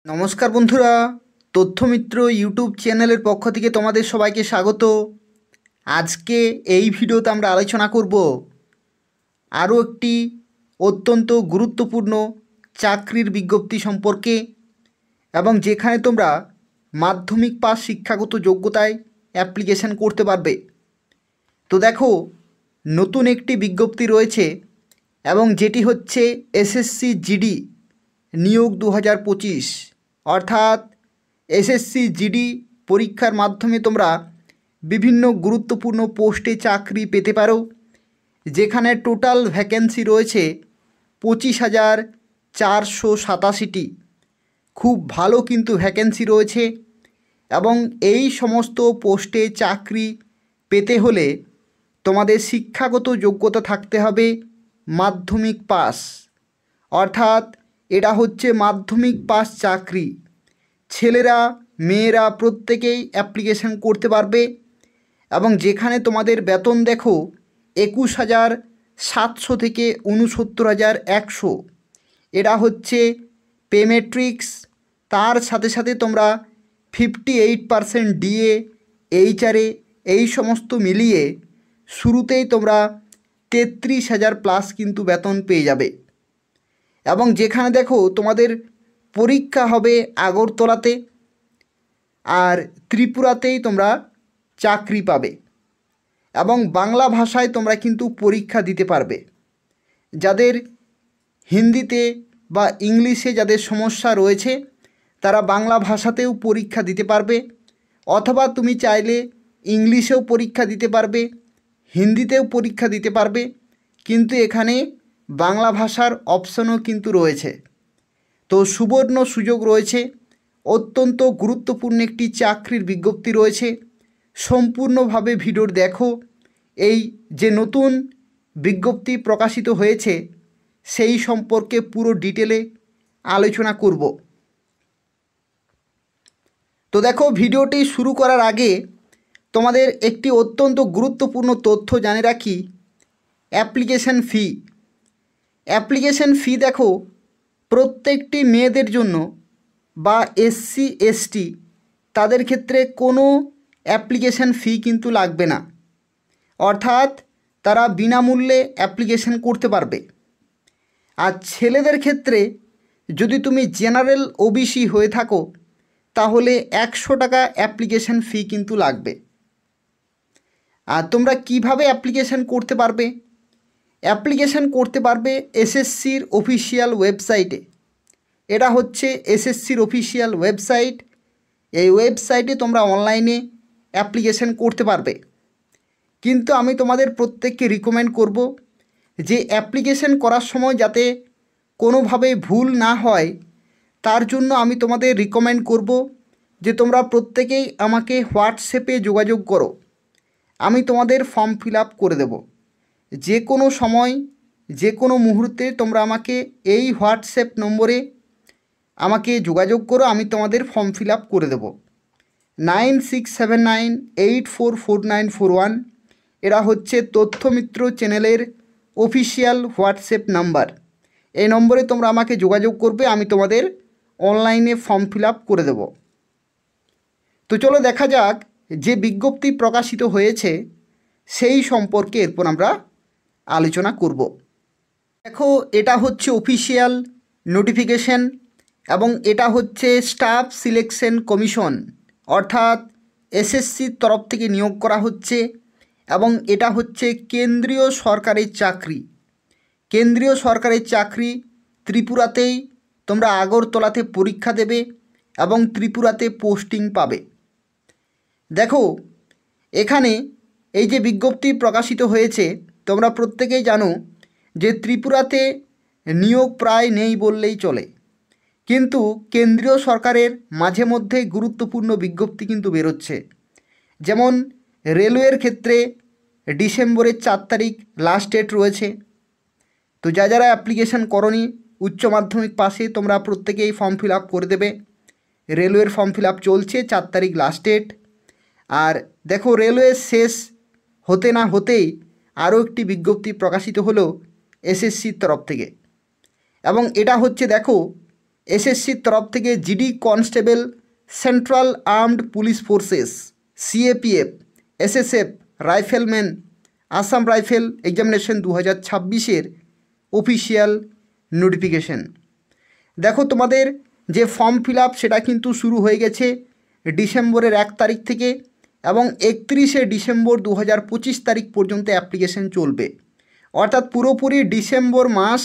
নমস্কার বন্ধুরা, তথ্যমিত্র ইউটিউব চ্যানেলের পক্ষ থেকে তোমাদের সবাইকে স্বাগত। আজকে এই ভিডিওতে আমরা আলোচনা করব আরও একটি অত্যন্ত গুরুত্বপূর্ণ চাকরির বিজ্ঞপ্তি সম্পর্কে, এবং যেখানে তোমরা মাধ্যমিক পাস শিক্ষাগত যোগ্যতায় অ্যাপ্লিকেশান করতে পারবে। তো দেখো, নতুন একটি বিজ্ঞপ্তি রয়েছে এবং যেটি হচ্ছে এসএসসি জিডি নিয়োগ 2025, অর্থাৎ এসএসসি জিডি পরীক্ষার মাধ্যমে তোমরা বিভিন্ন গুরুত্বপূর্ণ পোস্টে চাকরি পেতে পারো, যেখানে টোটাল ভ্যাকেন্সি রয়েছে 25,487টি। খুব ভালো কিন্তু ভ্যাকেন্সি রয়েছে, এবং এই সমস্ত পোস্টে চাকরি পেতে হলে তোমাদের শিক্ষাগত যোগ্যতা থাকতে হবে মাধ্যমিক পাস, অর্থাৎ এটা হচ্ছে মাধ্যমিক পাস চাকরি। ছেলেরা মেয়েরা প্রত্যেকেই অ্যাপ্লিকেশান করতে পারবে, এবং যেখানে তোমাদের বেতন দেখো 21,700 থেকে 69,100। এটা হচ্ছে পে ম্যাট্রিক্স। তার সাথে সাথে তোমরা 58% ডিএ, এইচআরএ এই সমস্ত মিলিয়ে শুরুতেই তোমরা 33,000 প্লাস কিন্তু বেতন পেয়ে যাবে। এবং যেখানে দেখো তোমাদের পরীক্ষা হবে আগরতলাতে, আর ত্রিপুরাতেই তোমরা চাকরি পাবে, এবং বাংলা ভাষায় তোমরা কিন্তু পরীক্ষা দিতে পারবে। যাদের হিন্দিতে বা ইংলিশে যাদের সমস্যা রয়েছে তারা বাংলা ভাষাতেও পরীক্ষা দিতে পারবে, অথবা তুমি চাইলে ইংলিশেও পরীক্ষা দিতে পারবে, হিন্দিতেও পরীক্ষা দিতে পারবে, কিন্তু এখানে বাংলা ভাষার অপশনও কিন্তু রয়েছে। তো সুবর্ণ সুযোগ রয়েছে, অত্যন্ত গুরুত্বপূর্ণ একটি চাকরির বিজ্ঞপ্তি রয়েছে। সম্পূর্ণভাবে ভিডিও দেখো। এই যে নতুন বিজ্ঞপ্তি প্রকাশিত হয়েছে সেই সম্পর্কে পুরো ডিটেলে আলোচনা করব। তো দেখো, ভিডিওটি শুরু করার আগে তোমাদের একটি অত্যন্ত গুরুত্বপূর্ণ তথ্য জানিয়ে রাখি। অ্যাপ্লিকেশন ফি দেখো, প্রত্যেকটি মেয়েদের জন্য বা এসসি এসটি তাদের ক্ষেত্রে কোনো অ্যাপ্লিকেশন ফি কিন্তু লাগবে না, অর্থাৎ তারা বিনামূল্যে অ্যাপ্লিকেশন করতে পারবে। আর ছেলেদের ক্ষেত্রে যদি তুমি জেনারেল ওবিসি হয়ে থাকো তাহলে 100 টাকা অ্যাপ্লিকেশন ফি কিন্তু লাগবে। আর তোমরা কিভাবে অ্যাপ্লিকেশন করতে পারবে? অ্যাপ্লিকেশান করতে পারবে এসএসসির অফিসিয়াল ওয়েবসাইটে। এটা হচ্ছে এসএসসির অফিসিয়াল ওয়েবসাইট। এই ওয়েবসাইটে তোমরা অনলাইনে অ্যাপ্লিকেশান করতে পারবে, কিন্তু আমি তোমাদের প্রত্যেককে রিকমেন্ড করব যে অ্যাপ্লিকেশান করার সময় যাতে কোনোভাবে ভুল না হয়, তার জন্য আমি তোমাদের রিকমেন্ড করব যে তোমরা প্রত্যেকেই আমাকে হোয়াটসঅ্যাপে যোগাযোগ করো। আমি তোমাদের ফর্ম ফিল আপ করে দেব। যে কোনো সময় যে কোনো মুহূর্তে তোমরা আমাকে এই হোয়াটসঅ্যাপ নম্বরে আমাকে যোগাযোগ করো, আমি তোমাদের ফর্ম ফিল আপ করে দেব। 9679844941 এরা হচ্ছে তথ্যমিত্র চ্যানেলের অফিসিয়াল হোয়াটসঅ্যাপ নাম্বার। এই নম্বরে তোমরা আমাকে যোগাযোগ করবে, আমি তোমাদের অনলাইনে ফর্ম ফিল আপ করে দেব। তো চলো দেখা যাক যে বিজ্ঞপ্তি প্রকাশিত হয়েছে সেই সম্পর্কে এরপর আমরা আলোচনা করব। দেখো, এটা হচ্ছে অফিসিয়াল নোটিফিকেশন, এবং এটা হচ্ছে স্টাফ সিলেকশন কমিশন, অর্থাৎ এসএসসির তরফ থেকে নিয়োগ করা হচ্ছে, এবং এটা হচ্ছে কেন্দ্রীয় সরকারের চাকরি। কেন্দ্রীয় সরকারের চাকরি। ত্রিপুরাতেই তোমরা আগরতলাতে পরীক্ষা দেবে এবং ত্রিপুরাতে পোস্টিং পাবে। দেখো, এখানে এই যে বিজ্ঞপ্তি প্রকাশিত হয়েছে তোমরা প্রত্যেকেই জানো যে ত্রিপুরাতে নিয়োগ প্রায় নেই বললেই চলে, কিন্তু কেন্দ্রীয় সরকারের মাঝে মধ্যে গুরুত্বপূর্ণ বিজ্ঞপ্তি কিন্তু বেরোচ্ছে। যেমন রেলওয়ের ক্ষেত্রে ডিসেম্বরের 4 তারিখ লাস্ট ডেট রয়েছে। তো যারা অ্যাপ্লিকেশান করনি উচ্চ মাধ্যমিক পাশে তোমরা প্রত্যেকেই ফর্ম ফিল আপ করে দেবে। রেলওয়ের ফর্ম ফিল আপ চলছে, 4 তারিখ লাস্ট ডেট। আর দেখো, রেলওয়ে শেষ হতে না হতেই আরও একটি বিজ্ঞপ্তি প্রকাশিত হলো এসএসসির তরফ থেকে, এবং এটা হচ্ছে দেখো এসএসসির তরফ থেকে GD constable, central armed police forces, CAPF, SSF, rifleman, Assam rifle examination 2026-এর অফিসিয়াল নোটিফিকেশন। দেখো তোমাদের যে ফর্ম ফিল আপ সেটা কিন্তু শুরু হয়ে গেছে ডিসেম্বরের 1 তারিখ থেকে এবং 31শে ডিসেম্বর 2025 তারিখ পর্যন্ত অ্যাপ্লিকেশন চলবে। অর্থাৎ পুরোপুরি ডিসেম্বর মাস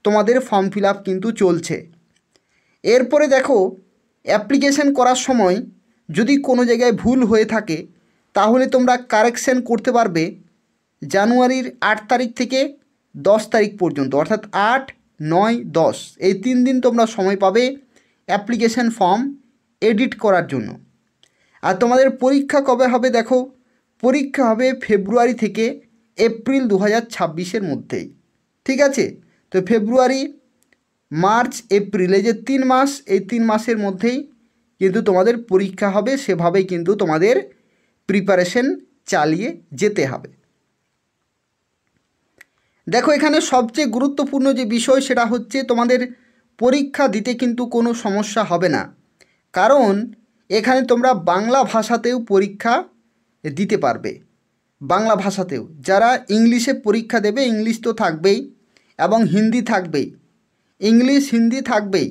তোমাদের ফর্ম ফিল আপ কিন্তু চলছে। এরপরে দেখো অ্যাপ্লিকেশন করার সময় যদি কোনো জায়গায় ভুল হয়ে থাকে তাহলে তোমরা কারেকশন করতে পারবে জানুয়ারির 8 তারিখ থেকে 10 তারিখ পর্যন্ত, অর্থাৎ 8, 9, 10 এই 3 দিন তোমরা সময় পাবে অ্যাপ্লিকেশন ফর্ম এডিট করার জন্য। আর তোমাদের পরীক্ষা কবে হবে দেখো, পরীক্ষা হবে ফেব্রুয়ারি থেকে এপ্রিল 2026-এর মধ্যেই। ঠিক আছে, তো ফেব্রুয়ারি, মার্চ, এপ্রিল এই যে 3 মাস, এই 3 মাসের মধ্যেই কিন্তু তোমাদের পরীক্ষা হবে। সেভাবেই কিন্তু তোমাদের প্রিপারেশন চালিয়ে যেতে হবে। দেখো এখানে সবচেয়ে গুরুত্বপূর্ণ যে বিষয় সেটা হচ্ছে তোমাদের পরীক্ষা দিতে কিন্তু কোনো সমস্যা হবে না, কারণ এখানে তোমরা বাংলা ভাষাতেও পরীক্ষা দিতে পারবে। বাংলা ভাষাতেও যারা ইংলিশে পরীক্ষা দেবে, ইংলিশ তো থাকবেই এবং হিন্দি থাকবেই, ইংলিশ হিন্দি থাকবেই,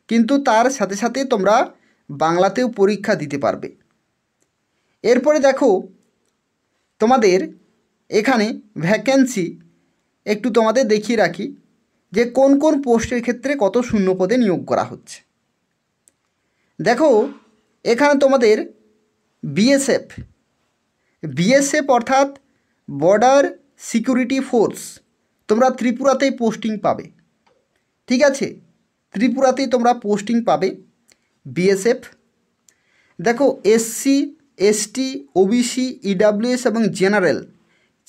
কিন্তু তার সাথে সাথে তোমরা বাংলাতেও পরীক্ষা দিতে পারবে। এরপরে দেখো তোমাদের এখানে ভ্যাকেন্সি একটু তোমাদের দেখিয়ে রাখি যে কোন কোন পোস্টের ক্ষেত্রে কত শূন্য পদে নিয়োগ করা হচ্ছে। দেখো এখানে তোমাদের বিএসএফ অর্থাৎ বর্ডার সিকিউরিটি ফোর্স, তোমরা ত্রিপুরাতেই পোস্টিং পাবে। ঠিক আছে, ত্রিপুরাতেই তোমরা পোস্টিং পাবে বিএসএফ। দেখো এসসি, এসটি, ওবিসি, ইডাব্লিউএস এবং জেনারেল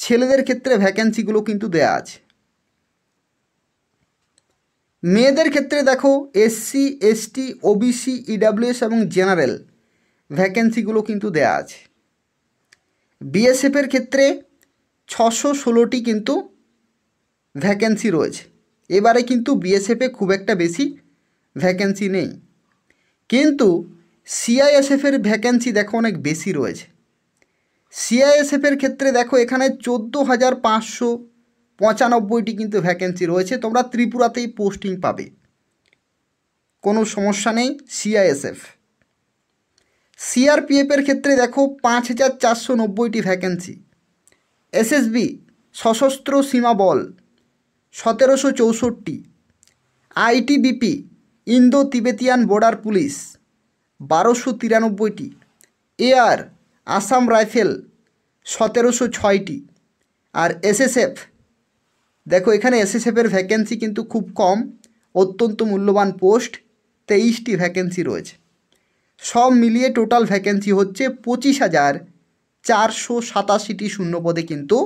ছেলেদের ক্ষেত্রে ভ্যাকেন্সিগুলো কিন্তু দেয়া আছে। মেয়েদের ক্ষেত্রে দেখো এসসি, এসটি, ওবিসি, ইডাব্লিউএস এবং জেনারেল ভ্যাকেন্সিগুলো কিন্তু দেয়া আছে। বিএসএফের ক্ষেত্রে 616টি কিন্তু ভ্যাকেন্সি রয়েছে। এবারে কিন্তু বিএসএফে খুব একটা বেশি ভ্যাকেন্সি নেই, কিন্তু সিআইএসএফের ভ্যাকেন্সি দেখো অনেক বেশি রয়েছে। সিআইএসএফের ক্ষেত্রে দেখো এখানে 14,595টি কিন্তু ভ্যাকেন্সি রয়েছে। তোমরা ত্রিপুরাতেই পোস্টিং পাবে, কোনো সমস্যা নেই। সিআইএসএফ, সিআরপিএফের ক্ষেত্রে দেখো 5,490টি ভ্যাকেন্সি। এসএসবি সশস্ত্র সীমা বল 1764টি। ITBP Indo Tibetan border police 1293টি। এয়ার আসাম রাইফেল 1706টি। আর এসএসএফ দেখো এখানে এসএসএফের ভ্যাকেন্সি কিন্তু খুব কম, অত্যন্ত মূল্যবান পোস্ট, 23টি ভ্যাকেন্সি রয়েছে। সব মিলিয়ে টোটাল ভ্যাকেন্সি হচ্ছে 25,487টি শূন্যপদে কিন্তু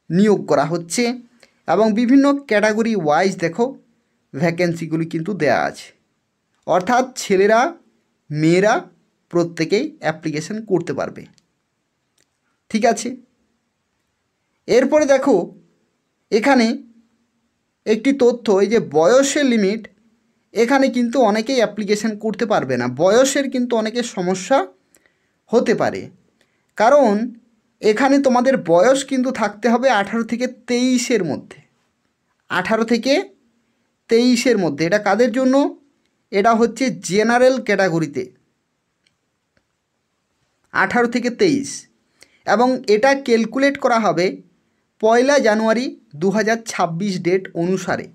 নিয়োগ করা হচ্ছে এবং বিভিন্ন ক্যাটাগরি ওয়াইজ দেখো ভ্যাকেন্সিগুলি কিন্তু দেয়া আছে। অর্থাৎ ছেলেরা মেয়েরা প্রত্যেকেই অ্যাপ্লিকেশন করতে পারবে। ঠিক আছে, এরপরে দেখো এখানে একটি তথ্য, এই যে বয়সের লিমিট, এখানে কিন্তু অনেকেই অ্যাপ্লিকেশন করতে পারবে না। বয়সের কিন্তু অনেকের সমস্যা হতে পারে, কারণ এখানে তোমাদের বয়স কিন্তু থাকতে হবে 18 থেকে 23-এর মধ্যে। 18 থেকে 23-এর মধ্যে। এটা কাদের জন্য? এটা হচ্ছে জেনারেল ক্যাটাগরিতে 18 থেকে 23, এবং এটা ক্যালকুলেট করা হবে 1 জানুয়ারি 2026 ডেট অনুসারে।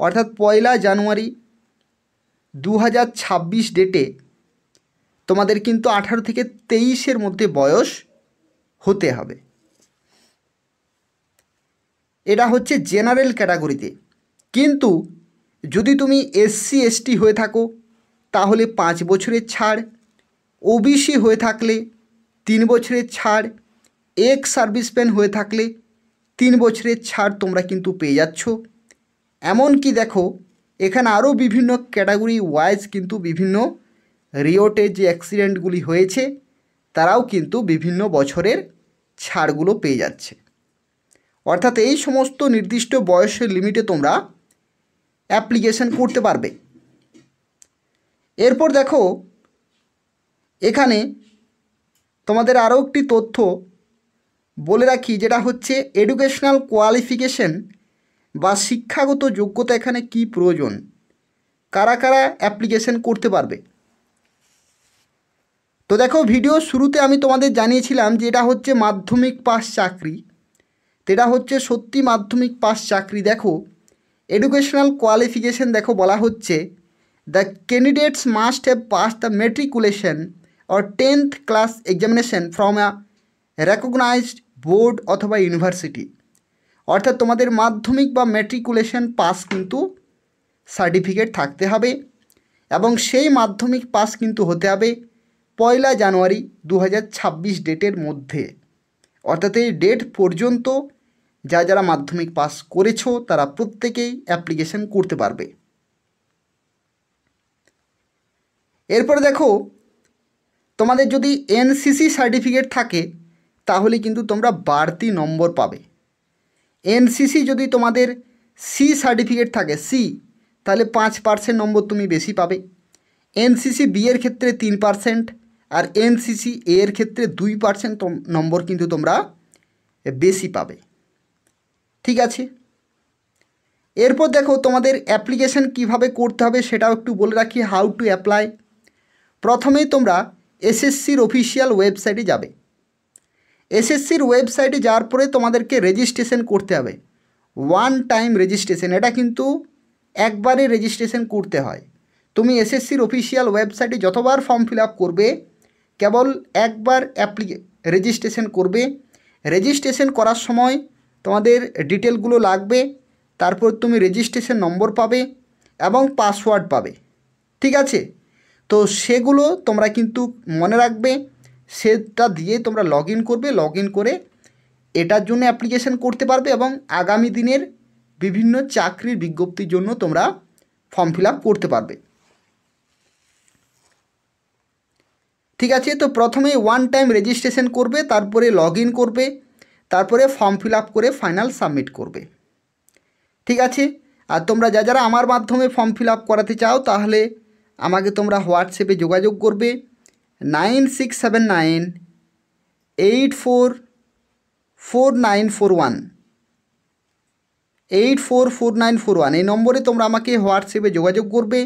অর্থাৎ 1 জানুয়ারি 2026 ডেটে তোমাদের কিন্তু 18 থেকে 23-এর মধ্যে বয়স হতে হবে। এটা হচ্ছে জেনারেল ক্যাটাগরিতে। কিন্তু যদি তুমি এসসি এসটি হয়ে থাকো তাহলে 5 বছরের ছাড়, ওবিসি হয়ে থাকলে 3 বছরের ছাড়, এক্স সার্ভিসম্যান হয়ে থাকলে 3 বছরের ছাড় তোমরা কিন্তু পেয়ে যাচ্ছ। এমনকি দেখো এখানে আরও বিভিন্ন ক্যাটাগরি ওয়াইজ কিন্তু বিভিন্ন রিওটে যে অ্যাক্সিডেন্টগুলি হয়েছে তারাও কিন্তু বিভিন্ন বছরের ছাড়গুলো পেয়ে যাচ্ছে। অর্থাৎ এই সমস্ত নির্দিষ্ট বয়সের লিমিটে তোমরা অ্যাপ্লিকেশন করতে পারবে। এরপর দেখো এখানে তোমাদের আরও একটি তথ্য বলে রাখি, যেটা হচ্ছে এডুকেশনাল কোয়ালিফিকেশন বা শিক্ষাগত যোগ্যতা এখানে কি প্রয়োজন, কারা কারা অ্যাপ্লিকেশন করতে পারবে। তো দেখো ভিডিও শুরুতে আমি তোমাদের জানিয়েছিলাম যে এটা হচ্ছে মাধ্যমিক পাস চাকরি, তো এটা হচ্ছে সত্যি মাধ্যমিক পাস চাকরি। দেখো এডুকেশনাল কোয়ালিফিকেশন দেখো বলা হচ্ছে the candidates must have pass the matriculation or 10th class examination from a recognized board অথবা ইউনিভার্সিটি। অর্থাৎ তোমাদের মাধ্যমিক বা ম্যাট্রিকুলেশন পাস কিন্তু সার্টিফিকেট থাকতে হবে এবং সেই মাধ্যমিক পাস কিন্তু হতে হবে 1 জানুয়ারি 2026 ডেটের মধ্যে। অর্থাৎ এই ডেট পর্যন্ত যারা মাধ্যমিক পাস করেছো তারা প্রত্যেকেই অ্যাপ্লিকেশন করতে পারবে। এরপরে দেখো তোমাদের যদি এনসিসি সার্টিফিকেট থাকে তাহলে কিন্তু তোমরা বাড়তি নম্বর পাবে। এনসিসি যদি তোমাদের সি সার্টিফিকেট থাকে সি, তাহলে 5% নম্বর তুমি বেশি পাবে। এনসিসি বি এর ক্ষেত্রে 3% আর এনসিসি এ এর ক্ষেত্রে 2% নম্বর কিন্তু তোমরা বেশি পাবে। ঠিক আছে, এরপর দেখো তোমাদের অ্যাপ্লিকেশন কিভাবে করতে হবে সেটাও একটু বলে রাখি, হাউ টু অ্যাপ্লাই। প্রথমেই তোমরা এসএসসির অফিসিয়াল ওয়েবসাইটে যাবে। এসএসসির ওয়েবসাইটে যাওয়ার পরে তোমাদেরকে রেজিস্ট্রেশন করতে হবে, ওয়ান টাইম রেজিস্ট্রেশন, এটা কিন্তু একবারে রেজিস্ট্রেশন করতে হয়। তুমি এসএসসির অফিসিয়াল ওয়েবসাইটে যতবার ফর্ম ফিল আপ করবে কেবল একবার রেজিস্ট্রেশন করবে। রেজিস্ট্রেশন করার সময় তোমাদের ডিটেলগুলো লাগবে, তারপর তুমি রেজিস্ট্রেশন নম্বর পাবে এবং পাসওয়ার্ড পাবে। ঠিক আছে, তো সেগুলো তোমরা কিন্তু মনে রাখবে, সেটা দিয়ে তোমরা লগ ইন করবে। লগ ইন করে এটার জন্য অ্যাপ্লিকেশন করতে পারবে এবং আগামী দিনের বিভিন্ন চাকরির বিজ্ঞপ্তির জন্য তোমরা ফর্ম ফিল আপ করতে পারবে। ঠিক আছে, তো প্রথমে ওয়ান টাইম রেজিস্ট্রেশন করবে, তারপরে লগ ইন করবে, তারপরে ফর্ম ফিল আপ করে ফাইনাল সাবমিট করবে। ঠিক আছে, আর তোমরা যারা আমার মাধ্যমে ফর্ম ফিল আপ করাতে চাও তাহলে আমাকে তোমরা হোয়াটসঅ্যাপে যোগাযোগ করবে 9679844941 844941 এই নম্বরে তোমরা আমাকে হোয়াটসঅ্যাপে যোগাযোগ করবে,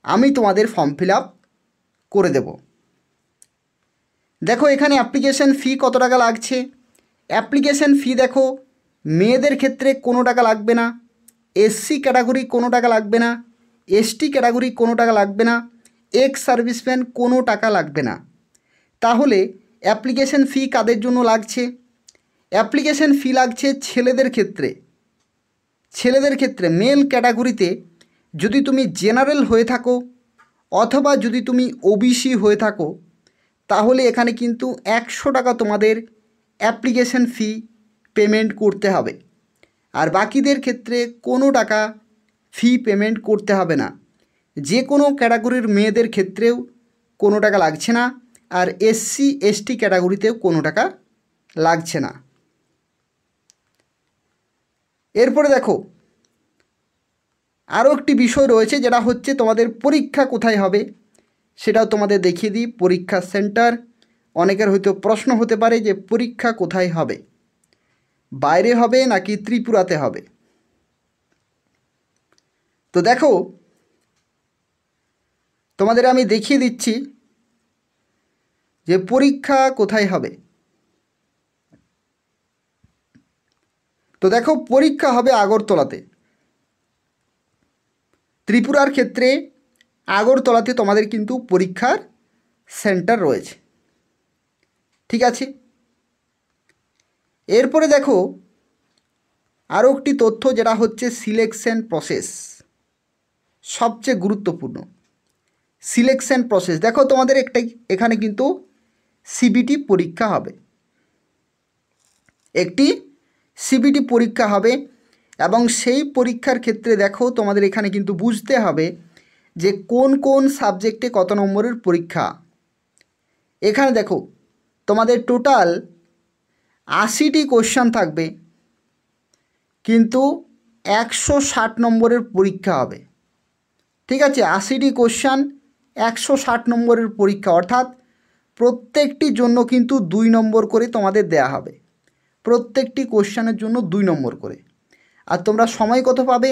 আমি তোমাদের ফর্ম ফিল আপ করে দেব। দেখো এখানে অ্যাপ্লিকেশন ফি কত টাকা লাগছে। অ্যাপ্লিকেশন ফি দেখো মেয়েদের ক্ষেত্রে কোনো টাকা লাগবে না, এসসি ক্যাটাগরি কোনো টাকা লাগবে না, এসটি ক্যাটাগরি কোনো টাকা লাগবে না, এক্স সার্ভিসম্যান কোনো টাকা লাগবে না। তাহলে অ্যাপ্লিকেশন ফি কাদের জন্য লাগছে? অ্যাপ্লিকেশন ফি লাগছে ছেলেদের ক্ষেত্রে। ছেলেদের ক্ষেত্রে মেল ক্যাটাগরিতে যদি তুমি জেনারেল হয়ে থাকো অথবা যদি তুমি ওবিসি হয়ে থাকো তাহলে এখানে কিন্তু 100 টাকা তোমাদের অ্যাপ্লিকেশন ফি পেমেন্ট করতে হবে। আর বাকিদের ক্ষেত্রে কোনো টাকা ফি পেমেন্ট করতে হবে না। যে কোনো ক্যাটাগরির মেয়েদের ক্ষেত্রেও কোনো টাকা লাগছে না, আর এসসি এসটি ক্যাটাগরিতেও কোনো টাকা লাগছে না। এরপরে দেখো আরও একটি বিষয় রয়েছে, যেটা হচ্ছে তোমাদের পরীক্ষা কোথায় হবে সেটাও তোমাদের দেখিয়ে দিই। পরীক্ষা সেন্টার, অনেকের হয়তো প্রশ্ন হতে পারে যে পরীক্ষা কোথায় হবে, বাইরে হবে নাকি ত্রিপুরাতে হবে। তো দেখো তোমাদের আমি দেখিয়ে দিচ্ছি যে পরীক্ষা কোথায় হবে। তো দেখো পরীক্ষা হবে আগরতলাতে। ত্রিপুরার ক্ষেত্রে আগরতলাতে তোমাদের কিন্তু পরীক্ষার সেন্টার রয়েছে। ঠিক আছে, এরপরে দেখো আরও একটি তথ্য, যেটা হচ্ছে সিলেকশন প্রসেস, সবচেয়ে গুরুত্বপূর্ণ সিলেকশন প্রসেস। দেখো তোমাদের এখানে কিন্তু সিবিটি পরীক্ষা হবে, একটি সিবিটি পরীক্ষা হবে এবং সেই পরীক্ষার ক্ষেত্রে দেখো তোমাদের এখানে কিন্তু বুঝতে হবে যে কোন কোন সাবজেক্টে কত নম্বরের পরীক্ষা। এখানে দেখো তোমাদের টোটাল 80টি কোশ্চেন থাকবে, কিন্তু 160 নম্বরের পরীক্ষা হবে। ঠিক আছে, 80টি কোশ্চেন 160 নম্বরের পরীক্ষা, অর্থাৎ প্রত্যেকটির জন্য কিন্তু 2 নম্বর করে তোমাদের দেয়া হবে। প্রত্যেকটি কোশ্চেনের জন্য 2 নম্বর করে। আর তোমরা সময় কত পাবে?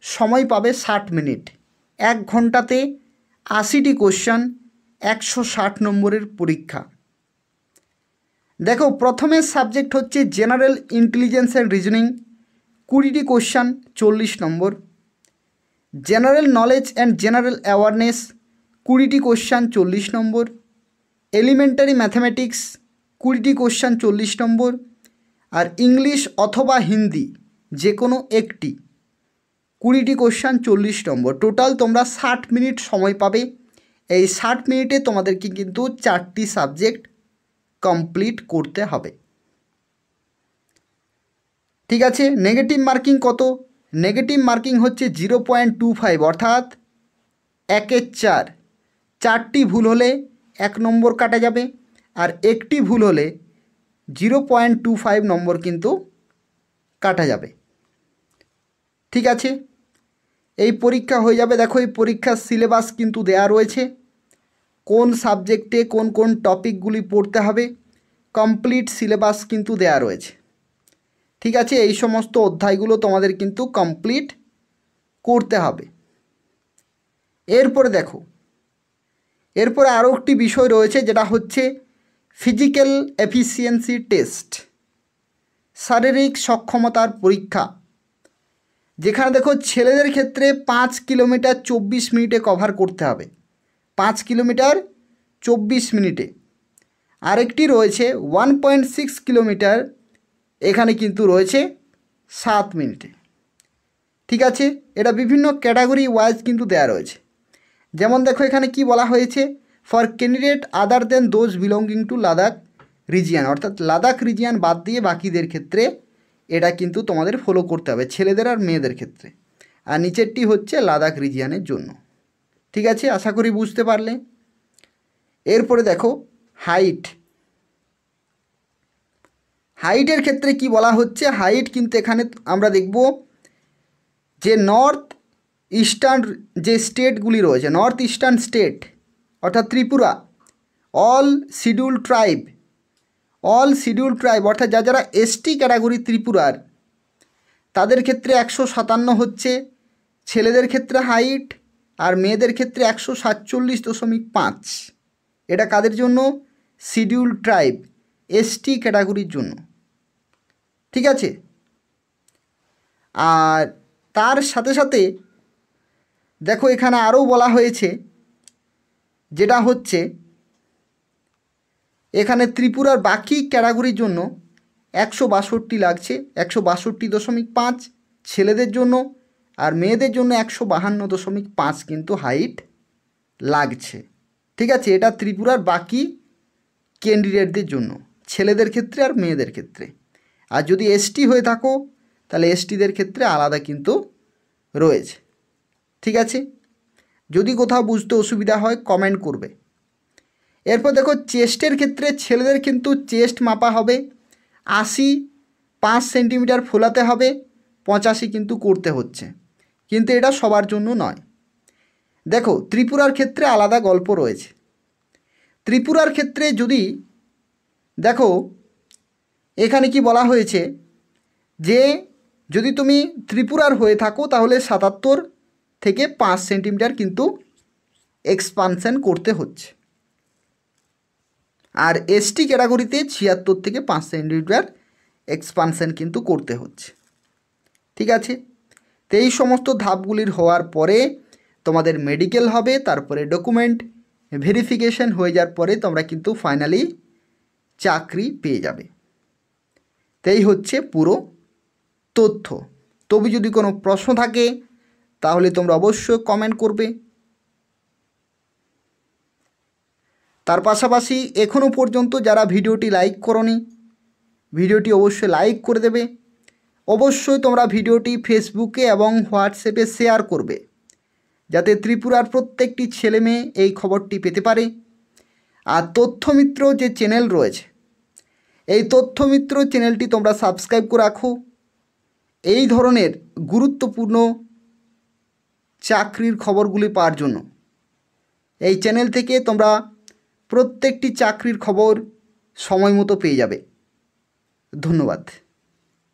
সময় পাবে 60 মিনিট। 1 ঘন্টাতে 80টি কোশ্চেন, 160 নম্বরের পরীক্ষা। দেখো, প্রথমের সাবজেক্ট হচ্ছে জেনারেল ইন্টেলিজেন্স অ্যান্ড রিজনিং, 20টি কোশ্চেন, 40 নম্বর। General knowledge and general awareness, 20টি কোশ্চেন, 40 নম্বর। এলিমেন্টারি ম্যাথামেটিক্স, 20টি কোশ্চেন, 40 নম্বর। আর ইংলিশ অথবা হিন্দি যে কোনো একটি, 20টি কোশ্চেন, 40 নম্বর। টোটাল তোমরা 60 মিনিট সময় পাবে। এই 60 মিনিটে তোমাদেরকে কিন্তু 4টি সাবজেক্ট কমপ্লিট করতে হবে। ঠিক আছে, নেগেটিভ মার্কিং কত? নেগেটিভ মার্কিং হচ্ছে 0.25, অর্থাৎ 1-এর 4। 4টি ভুল হলে 1 নম্বর কাটা যাবে, আর একটি ভুল হলে 0.25 নম্বর কিন্তু কাটা যাবে। ঠিক আছে, এই পরীক্ষা হয়ে যাবে। দেখো, এই পরীক্ষার সিলেবাস কিন্তু দেয়া রয়েছে, কোন সাবজেক্টে কোন কোন টপিকগুলি পড়তে হবে, কমপ্লিট সিলেবাস কিন্তু দেয়া রয়েছে। ঠিক আছে, এই সমস্ত অধ্যায়গুলো তোমাদের কিন্তু কমপ্লিট করতে হবে। এরপরে দেখো, এরপরে আরও একটি বিষয় রয়েছে, যেটা হচ্ছে ফিজিক্যাল এফিসিয়েন্সি টেস্ট, শারীরিক সক্ষমতার পরীক্ষা। যেখানে দেখো, ছেলেদের ক্ষেত্রে 5 কিলোমিটার 24 মিনিটে কভার করতে হবে, 5 কিলোমিটার 24 মিনিটে। আরেকটি রয়েছে 1.6 কিলোমিটার, এখানে কিন্তু রয়েছে 7 মিনিটে। ঠিক আছে, এটা বিভিন্ন ক্যাটাগরি ওয়াইজ কিন্তু দেয়া রয়েছে। যেমন দেখো, এখানে কি বলা হয়েছে, for candidate other than those belonging to Ladakh region, অর্থাৎ লাদাখ রিজিয়ান বাদ দিয়ে বাকিদের ক্ষেত্রে এটা কিন্তু তোমাদের ফলো করতে হবে, ছেলেদের আর মেয়েদের ক্ষেত্রে। আর নিচেরটি হচ্ছে লাদাখ রিজিয়ানের জন্য। ঠিক আছে, আশা করি বুঝতে পারলে। এরপরে দেখো, হাইট। হাইটের ক্ষেত্রে কি বলা হচ্ছে, হাইট কিন্তু এখানে আমরা দেখব যে নর্থ ইস্টার্ন যে স্টেটগুলি রয়েছে, নর্থ ইস্টার্ন স্টেট অর্থাৎ ত্রিপুরা, অল শিডিউল ট্রাইব অর্থাৎ যারা এসটি ক্যাটাগরি ত্রিপুরার, তাদের ক্ষেত্রে 157 হচ্ছে ছেলেদের ক্ষেত্রে হাইট, আর মেয়েদের ক্ষেত্রে 147.5। এটা কাদের জন্য? শিডিউল ট্রাইব, এসটি ক্যাটাগরির জন্য। ঠিক আছে, আর তার সাথে সাথে দেখো, এখানে আরও বলা হয়েছে, যেটা হচ্ছে এখানে ত্রিপুরার বাকি ক্যাটাগরির জন্য 162 লাগছে, 162.5 ছেলেদের জন্য, আর মেয়েদের জন্য 152.5 কিন্তু হাইট লাগছে। ঠিক আছে, এটা ত্রিপুরার বাকি ক্যান্ডিডেটদের জন্য, ছেলেদের ক্ষেত্রে আর মেয়েদের ক্ষেত্রে। আর যদি এসটি হয়ে থাকো, তাহলে এসটিদের ক্ষেত্রে আলাদা কিন্তু রয়েছে। ঠিক আছে, যদি কোথাও বুঝতে অসুবিধা হয় কমেন্ট করবে। এরপর দেখো, চেস্টের ক্ষেত্রে ছেলেদের কিন্তু চেস্ট মাপা হবে 85 সেন্টিমিটার ফোলাতে হবে, 85 কিন্তু করতে হচ্ছে, কিন্তু এটা সবার জন্য নয়। দেখো, ত্রিপুরার ক্ষেত্রে আলাদা গল্প রয়েছে। ত্রিপুরার ক্ষেত্রে যদি দেখো, এখানে কি বলা হয়েছে, যে যদি তুমি ত্রিপুরার হয়ে থাকো, তাহলে 77 থেকে 5 সেন্টিমিটার কিন্তু এক্সপানশন করতে হচ্ছে, আর এসটি ক্যাটাগরিতে 76 থেকে 5 সেন্টিমিটার এক্সপানশন কিন্তু করতে হচ্ছে। ঠিক আছে, তো এই সমস্ত ধাপগুলির হওয়ার পরে তোমাদের মেডিকেল হবে, তারপরে ডকুমেন্ট ভেরিফিকেশন হয়ে যাওয়ার পরে তোমরা কিন্তু ফাইনালি চাকরি পেয়ে যাবে। তো এই হচ্ছে পুরো তথ্য। তবে যদি কোনো প্রশ্ন থাকে তাহলে তোমরা অবশ্যই কমেন্ট করবে। তার পাশাপাশি এখনও পর্যন্ত যারা ভিডিওটি লাইক করোনি, ভিডিওটি অবশ্যই লাইক করে দেবে। অবশ্যই তোমরা ভিডিওটি ফেসবুকে এবং হোয়াটসঅ্যাপে শেয়ার করবে, যাতে ত্রিপুরার প্রত্যেকটি ছেলে মেয়ে এই খবরটি পেতে পারে। আর তথ্যমিত্র যে চ্যানেল রয়েছে, এই তথ্যমিত্র চ্যানেলটি তোমরা সাবস্ক্রাইব করে রাখো। এই ধরনের গুরুত্বপূর্ণ চাকরির খবরগুলি পাওয়ার জন্য এই চ্যানেল থেকে তোমরা প্রত্যেকটি চাকরির খবর সময় মতো পেয়ে যাবে। ধন্যবাদ।